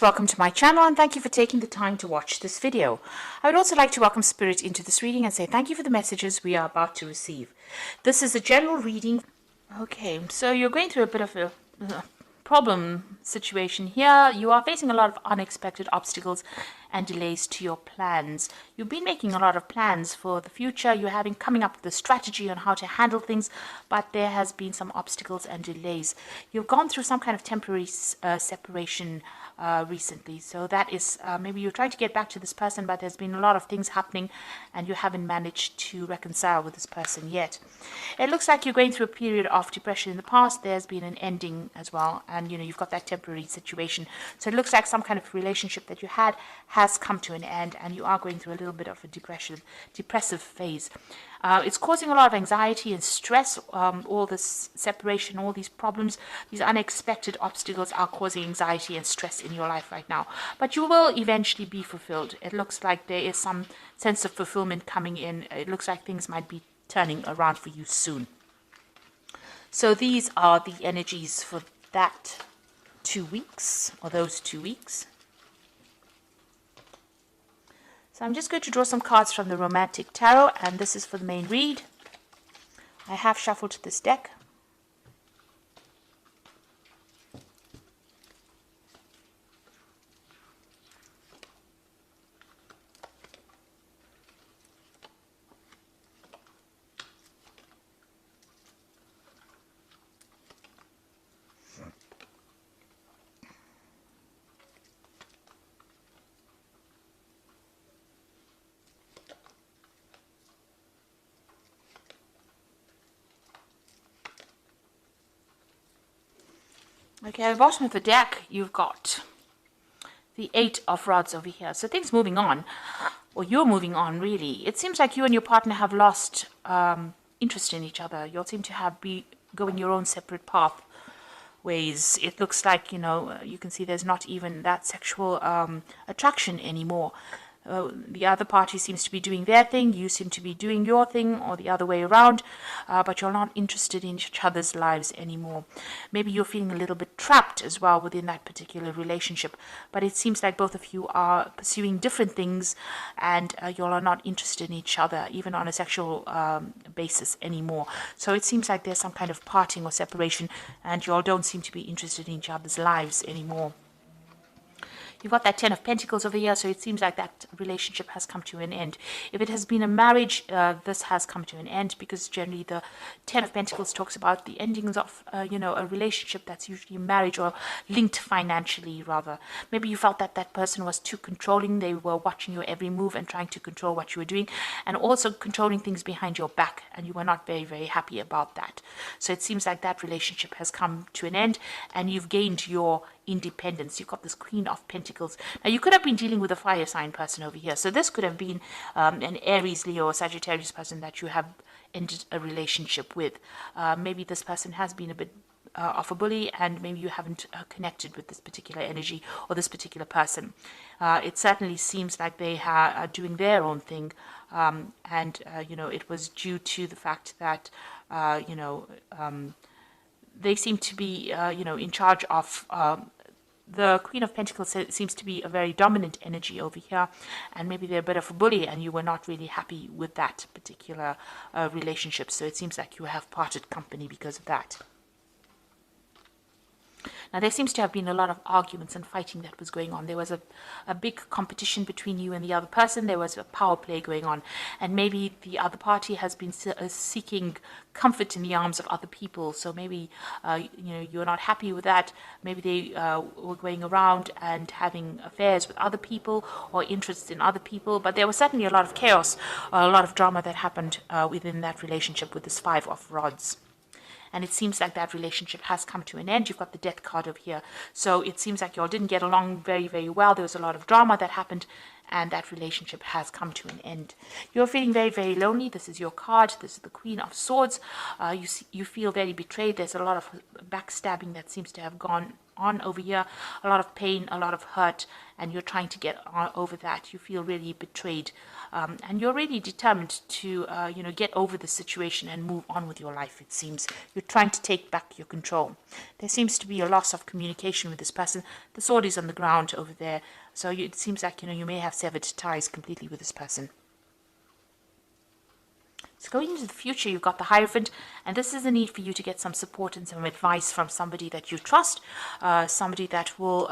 Welcome to my channel and thank you for taking the time to watch this video. I would also like to welcome Spirit into this reading and say thank you for the messages we are about to receive. This is a general reading. Okay, so you're going through a bit of a problem situation here. You are facing a lot of unexpected obstacles and delays to your plans. You've been making a lot of plans for the future. You're coming up with a strategy on how to handle things, but there has been some obstacles and delays. You've gone through some kind of temporary separation recently, so that is maybe you're trying to get back to this person, but there's been a lot of things happening and you haven't managed to reconcile with this person yet. It looks like you're going through a period of depression in the past. There's been an ending as well, and you've got that temporary situation, so it looks like some kind of relationship that you had has come to an end and you are going through a little bit of a depressive phase. It's causing a lot of anxiety and stress. All this separation, all these problems, these unexpected obstacles are causing anxiety and stress in your life right now. But you will eventually be fulfilled. It looks like there is some sense of fulfillment coming in. It looks like things might be turning around for you soon. So these are the energies for that 2 weeks, or those 2 weeks. So I'm just going to draw some cards from the Romantic Tarot, and this is for the main read. I have shuffled this deck. Okay, at the bottom of the deck, you've got the Eight of Rods over here. So things moving on, or you're moving on, really. It seems like you and your partner have lost interest in each other. You all seem to be going your own separate pathways. It looks like, you can see there's not even that sexual attraction anymore. The other party seems to be doing their thing, you seem to be doing your thing, or the other way around, but you're not interested in each other's lives anymore. Maybe you're feeling a little bit trapped as well within that particular relationship, but it seems like both of you are pursuing different things and you all are not interested in each other, even on a sexual basis anymore. So it seems like there's some kind of parting or separation and you all don't seem to be interested in each other's lives anymore. You've got that Ten of Pentacles over here, so it seems like that relationship has come to an end. If it has been a marriage, this has come to an end, because generally the Ten of Pentacles talks about the endings of, a relationship that's usually marriage or linked financially, rather. Maybe you felt that that person was too controlling. They were watching your every move and trying to control what you were doing, and also controlling things behind your back, and you were not very, very happy about that. So it seems like that relationship has come to an end, and you've gained your independence. You've got this Queen of Pentacles. Now you could have been dealing with a fire sign person over here, so this could have been an Aries, Leo, or Sagittarius person that you have ended a relationship with. Maybe this person has been a bit of a bully, and maybe you haven't connected with this particular energy or this particular person. It certainly seems like they are doing their own thing, and it was due to the fact that they seem to be, in charge of. The Queen of Pentacles seems to be a very dominant energy over here, and maybe they're a bit of a bully, and you were not really happy with that particular relationship. So it seems like you have parted company because of that. Now, there seems to have been a lot of arguments and fighting that was going on. There was a big competition between you and the other person. There was a power play going on. And maybe the other party has been seeking comfort in the arms of other people. So maybe, you're not happy with that. Maybe they were going around and having affairs with other people or interests in other people. But there was certainly a lot of chaos, a lot of drama that happened within that relationship with this Five of Rods. And it seems like that relationship has come to an end. You've got the Death card over here. So it seems like you all didn't get along very, very well. There was a lot of drama that happened, and that relationship has come to an end. You're feeling very, very lonely. This is your card. This is the Queen of Swords. You feel very betrayed. There's a lot of backstabbing that seems to have gone on over here, a lot of pain, a lot of hurt, and you're trying to get over that. You feel really betrayed, and you're really determined to, get over the situation and move on with your life. It seems you're trying to take back your control. There seems to be a loss of communication with this person. The sword is on the ground over there, so it seems like you may have severed ties completely with this person. So going into the future, you've got the Hierophant, and this is a need for you to get some support and some advice from somebody that you trust, somebody that will,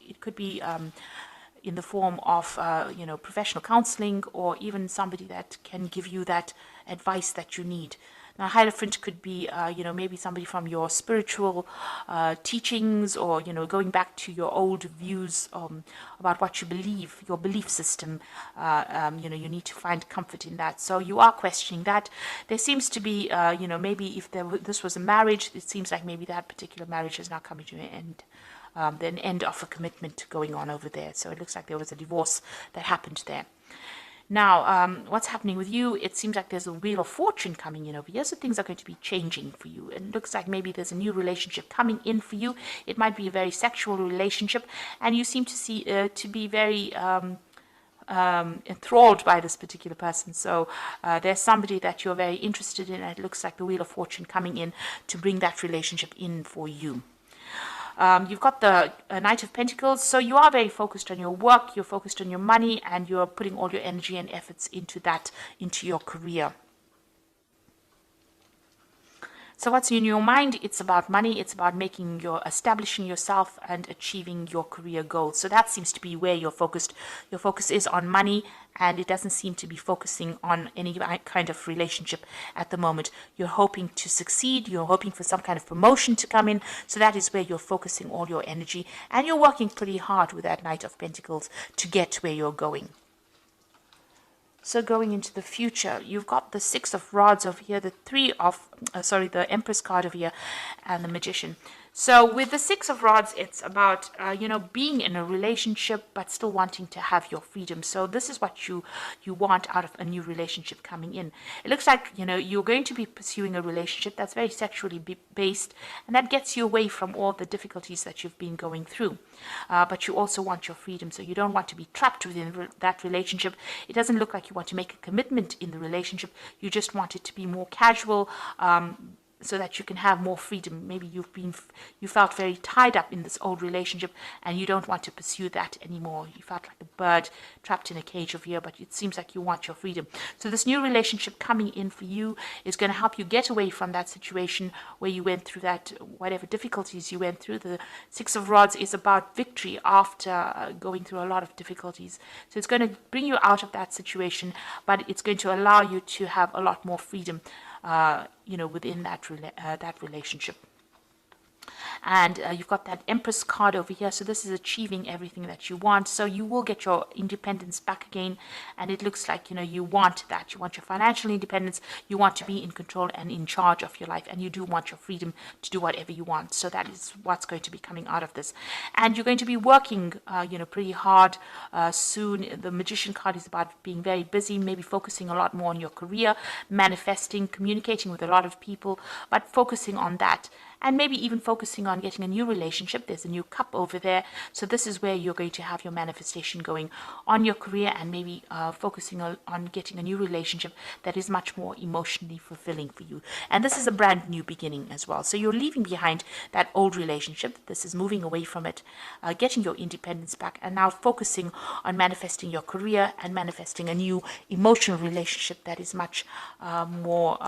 it could be in the form of, professional counseling, or even somebody that can give you that advice that you need. Now, Hierophant could be, maybe somebody from your spiritual teachings, or, going back to your old views about what you believe, your belief system. You need to find comfort in that. So you are questioning that. There seems to be, maybe if this was a marriage, it seems like maybe that particular marriage is now coming to an end. An end of a commitment going on over there. So it looks like there was a divorce that happened there. Now, what's happening with you? It seems like there's a Wheel of Fortune coming in over here, so things are going to be changing for you. And it looks like maybe there's a new relationship coming in for you. It might be a very sexual relationship, and you seem to be very enthralled by this particular person. So there's somebody that you're very interested in, and it looks like the Wheel of Fortune coming in to bring that relationship in for you. You've got the Knight of Pentacles, so you are very focused on your work, you're focused on your money, and you're putting all your energy and efforts into your career. So what's in your mind? It's about money. It's about establishing yourself and achieving your career goals. So that seems to be where you're focused. Your focus is on money, and it doesn't seem to be focusing on any kind of relationship at the moment. You're hoping to succeed. You're hoping for some kind of promotion to come in. So that is where you're focusing all your energy, and you're working pretty hard with that Knight of Pentacles to get where you're going. So going into the future, you've got the Six of Rods over here, the Empress card over here, and the Magician. So with the Six of Rods, it's about, being in a relationship, but still wanting to have your freedom. So this is what you want out of a new relationship coming in. It looks like, you're going to be pursuing a relationship that's very sexually based, and that gets you away from all the difficulties that you've been going through. But you also want your freedom, so you don't want to be trapped within that relationship. It doesn't look like you want to make a commitment in the relationship. You just want it to be more casual, so that you can have more freedom. Maybe you felt very tied up in this old relationship, and you don't want to pursue that anymore. You felt like a bird trapped in a cage over here, but it seems like you want your freedom. So this new relationship coming in for you is going to help you get away from that situation where you went through that, whatever difficulties you went through. The Six of Rods is about victory after going through a lot of difficulties. So it's going to bring you out of that situation, but it's going to allow you to have a lot more freedom within that relationship. And you've got that Empress card over here. So this is achieving everything that you want. So you will get your independence back again. And it looks like, you want that. You want your financial independence. You want to be in control and in charge of your life. And you do want your freedom to do whatever you want. So that is what's going to be coming out of this. And you're going to be working, pretty hard soon. The Magician card is about being very busy, maybe focusing a lot more on your career, manifesting, communicating with a lot of people, but focusing on that. And maybe even focusing on getting a new relationship. There's a new cup over there. So this is where you're going to have your manifestation going on your career, and maybe focusing on getting a new relationship that is much more emotionally fulfilling for you. And this is a brand new beginning as well. So you're leaving behind that old relationship. This is moving away from it, getting your independence back, and now focusing on manifesting your career and manifesting a new emotional relationship that is much more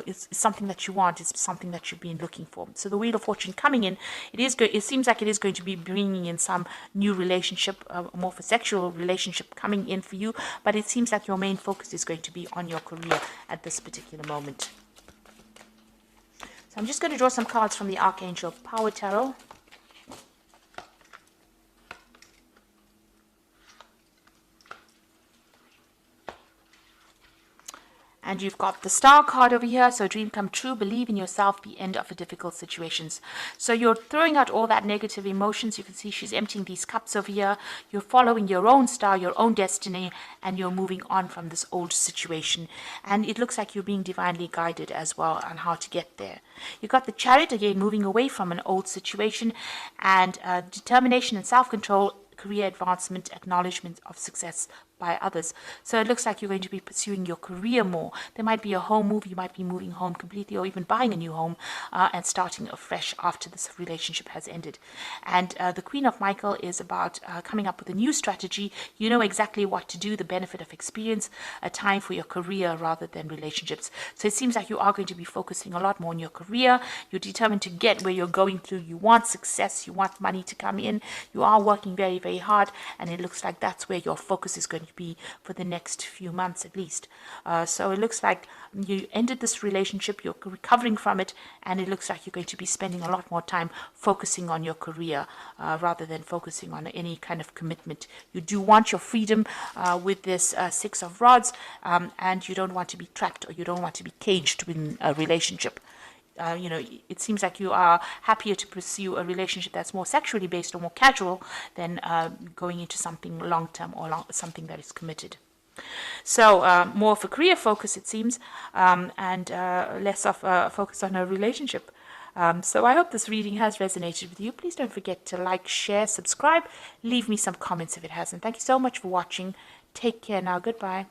it's something that you want. It's something that you've been looking for. So the Wheel of Fortune coming in, it seems like it is going to be bringing in some new relationship, more of a sexual relationship coming in for you, but it seems like your main focus is going to be on your career at this particular moment. So I'm just going to draw some cards from the Archangel Power Tarot. And you've got the Star card over here. So dream come true, believe in yourself, the end of a difficult situations. So you're throwing out all that negative emotions. You can see she's emptying these cups over here. You're following your own star, your own destiny, and you're moving on from this old situation. And it looks like you're being divinely guided as well on how to get there. You've got the Chariot again, moving away from an old situation, and determination and self-control, career advancement, acknowledgement of success by others. So it looks like you're going to be pursuing your career more. There might be a home move. You might be moving home completely, or even buying a new home and starting afresh after this relationship has ended. And the Queen of Michael is about coming up with a new strategy. You know exactly what to do, the benefit of experience, a time for your career rather than relationships. So it seems like you are going to be focusing a lot more on your career. You're determined to get where you're going through. You want success. You want money to come in. You are working very, very hard. And it looks like that's where your focus is going to be for the next few months at least. So it looks like you ended this relationship, you're recovering from it, and it looks like you're going to be spending a lot more time focusing on your career rather than focusing on any kind of commitment. You do want your freedom with this Six of Rods, and you don't want to be trapped, or you don't want to be caged within a relationship. It seems like you are happier to pursue a relationship that's more sexually based or more casual than going into something long-term or something that is committed. So more of a career focus, it seems, and less of a focus on a relationship. So I hope this reading has resonated with you. Please don't forget to like, share, subscribe. Leave me some comments if it hasn't. Thank you so much for watching. Take care now. Goodbye.